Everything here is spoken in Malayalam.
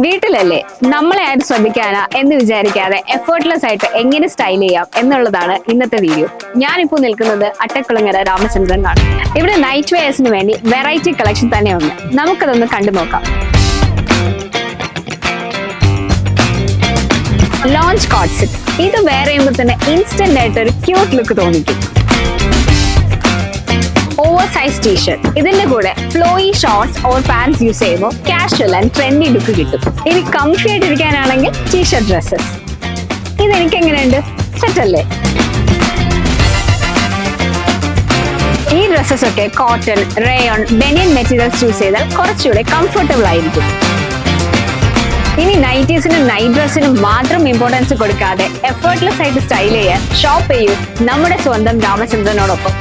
വീട്ടിലല്ലേ നമ്മളെ ആരും ശ്രദ്ധിക്കാനാ എന്ന് വിചാരിക്കാതെ എഫേർട്ട്ലെസ് ആയിട്ട് എങ്ങനെ സ്റ്റൈൽ ചെയ്യാം എന്നുള്ളതാണ് ഇന്നത്തെ വീഡിയോ. ഞാനിപ്പോ നിൽക്കുന്നത് അട്ടക്കുളങ്ങര രാമചന്ദ്രനാണ്. ഇവിടെ നൈറ്റ് വെയേഴ്സിന് വേണ്ടി വെറൈറ്റി കളക്ഷൻ തന്നെയുണ്ട്. നമുക്കതൊന്ന് കണ്ടു നോക്കാം. ലോഞ്ച് കോട്ട് സെറ്റ്, ഇത് വേറെ ചെയ്യുമ്പോൾ തന്നെ ഇൻസ്റ്റന്റ് ആയിട്ട് ഒരു ക്യൂട്ട് ലുക്ക് തോന്നിക്കും. ഓവർ സൈസ് ടീഷർട്ട്, ഇതിന്റെ കൂടെ flowy shorts or pants use ചെയ്യുമ്പോൾ കാഷ്വൽ ആൻഡ് ട്രെൻഡി ലുക്ക് കിട്ടും. ഇനി കംഫി ആയിട്ട് ഇരിക്കാനാണെങ്കിൽ ടീഷർട്ട് ഡ്രസ്സസ്. ഇതെനിക്ക് എങ്ങനെയുണ്ട്, സെറ്റ് അല്ലേ? ഈ ഡ്രസ്സസ് ഒക്കെ കോട്ടൺ, റേയോൺ, ബനിയൻ മെറ്റീരിയൽസ് ചൂസ് ചെയ്താൽ കുറച്ചുകൂടെ കംഫർട്ടബിൾ ആയിരിക്കും. ഇനി നൈറ്റീസിനും നൈറ്റ് ഡ്രസ്സിനും മാത്രം ഇമ്പോർട്ടൻസ് കൊടുക്കാതെ എഫേർട്ട്ലെസ് ആയിട്ട് സ്റ്റൈൽ ചെയ്യാൻ ഷോപ്പ് ചെയ്യൂ നമ്മുടെ സ്വന്തം രാമചന്ദ്രനോടൊപ്പം.